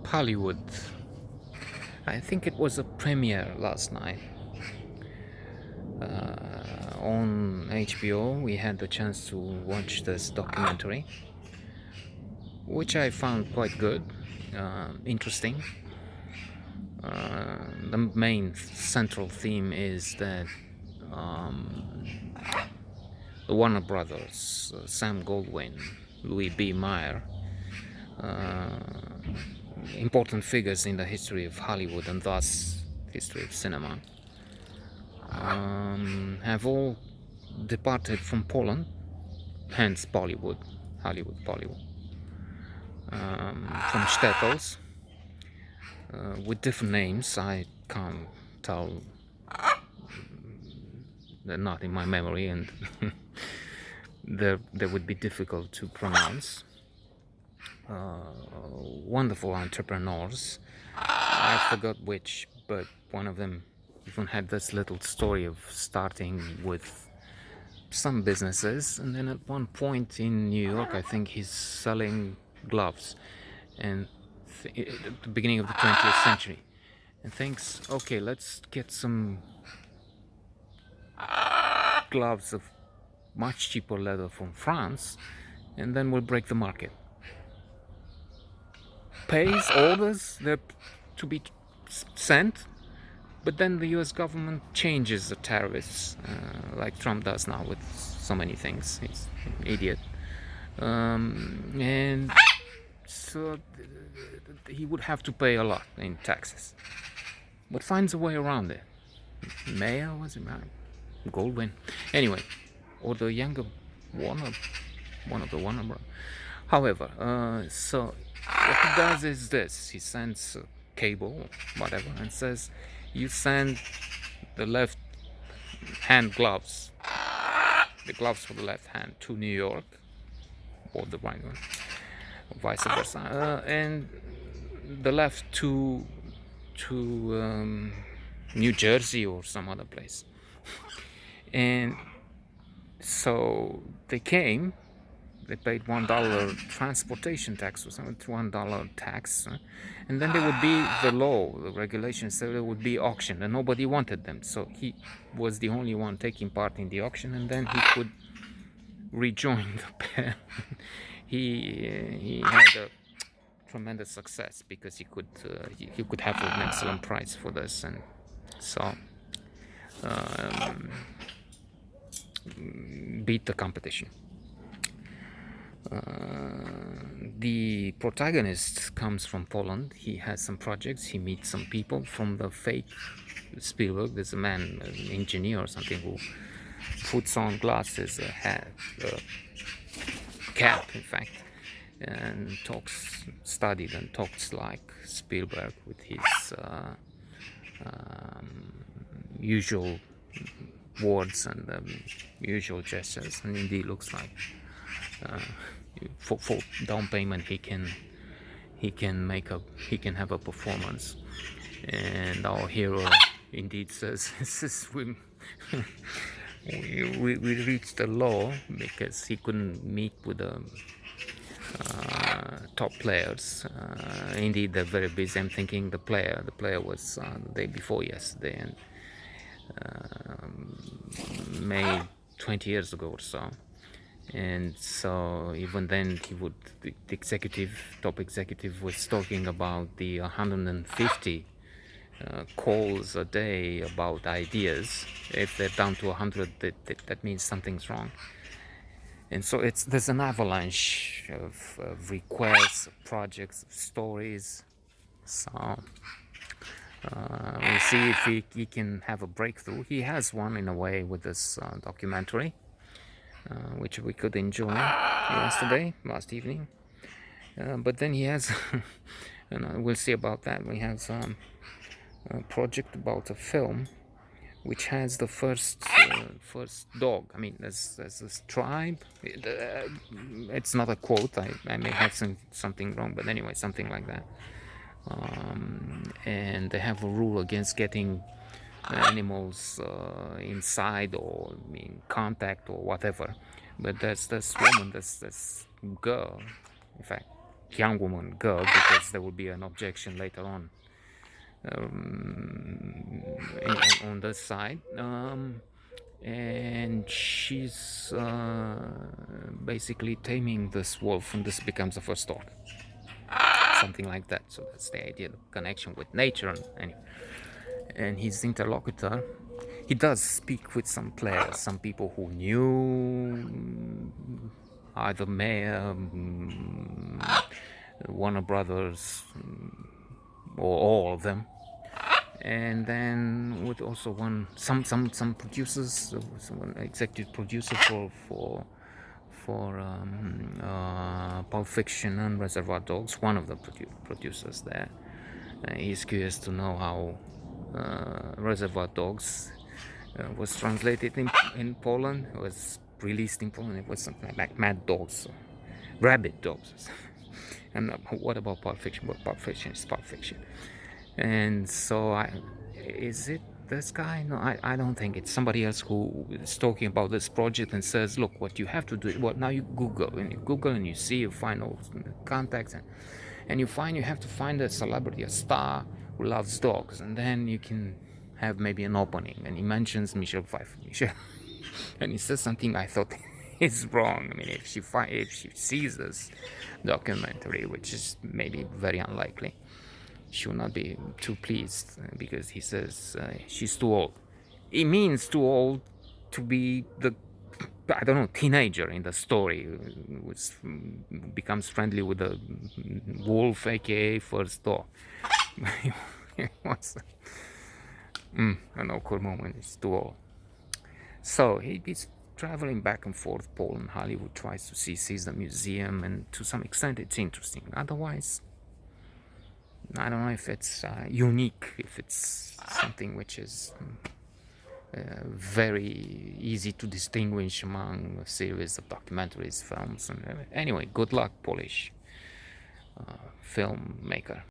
Pollywood. I think it was a premiere last night on HBO. We had the chance to watch this documentary, which I found quite good, interesting. The main central theme is that the Warner Brothers, Sam Goldwyn, Louis B. Mayer, important figures in the history of Hollywood and thus history of cinema, have all departed from Poland, hence Pollywood, Hollywood, Pollywood, from shtetls with different names. I can't tell, they're not in my memory, and they would be difficult to pronounce. Wonderful entrepreneurs. I forgot which, but one of them even had this little story of starting with some businesses, and then at one point in New York, I think he's selling gloves, and at the beginning of the 20th century, and thinks, okay, let's get some gloves of much cheaper leather from France, and then we'll break the market. Pays, orders they're to be sent, but then the US government changes the tariffs, like Trump does now with so many things. He's an idiot. And so he would have to pay a lot in taxes, but finds a way around it. Mayer, was it Goldwyn? Anyway, or the younger Warner, one of the Warner brothers. However, so what he does is this: he sends a cable, whatever, and says, "You send the left hand gloves, the gloves for the left hand, to New York, or the right one, or vice versa, and the left to New Jersey or some other place." And so they came. They paid $1 transportation tax or something, $1 tax, and then there would be the law, the regulations, so there would be auction, and nobody wanted them. So he was the only one taking part in the auction, and then he could rejoin the pair. He had a tremendous success because he could have an excellent price for this, and so beat the competition. The protagonist comes from Poland. He has some projects. He meets some people from the fake Spielberg. There's a man, an engineer or something, who puts on glasses, a hat, a cap, in fact, and studied and talks like Spielberg with his usual words and usual gestures, and indeed looks like for down payment he can have a performance. And our hero indeed says, we reached a law because he couldn't meet with the top players. Indeed, they're very busy. I'm thinking the player was the day before yesterday, and May 20 years ago or so. And so even then the top executive was talking about the 150 calls a day about ideas. If they're down to 100, that means something's wrong. And so there's an avalanche of requests, of projects, of stories. So we'll see if he can have a breakthrough. He has one in a way with this documentary, which we could enjoy last evening. But then he has, and we'll see about that. We have some project about a film which has the first dog. I mean, there's this tribe. It's not a quote. I may have something wrong, but anyway, something like that. And they have a rule against getting animals inside or in contact or whatever. But there's this woman, this girl, in fact, young woman, girl, because there will be an objection later on on this side. And she's basically taming this wolf, and this becomes the first dog, something like that. So that's the idea, the connection with nature. And his interlocutor, he does speak with some players, some people who knew either Warner Brothers, or all of them, and then with also some producers, some executive producer for Pulp Fiction and Reservoir Dogs, one of the producers there. He's curious to know how Reservoir Dogs was translated in Poland. It was released in Poland. It was something like Mad Dogs, Rabbit Dogs. And what about Pulp Fiction? Well, Pulp Fiction is Pulp Fiction. And so, is it this guy? No, I don't think it's somebody else who is talking about this project and says, look, what you have to do, well, now you Google, and you see, you find all contacts, and you have to find a celebrity, a star who loves dogs, and then you can have maybe an opening. And he mentions Michelle Pfeiffer, and he says something I thought is wrong. I mean, if she sees this documentary, which is maybe very unlikely, she will not be too pleased, because he says she's too old. It means too old to be the, I don't know, teenager in the story, which becomes friendly with the wolf, aka first dog. It was an awkward moment. It's too old. So he's traveling back and forth, Poland, Hollywood, tries to sees the museum, and to some extent it's interesting. Otherwise, I don't know if it's unique, if it's something which is very easy to distinguish among a series of documentaries, films, and anyway, good luck, Polish filmmaker.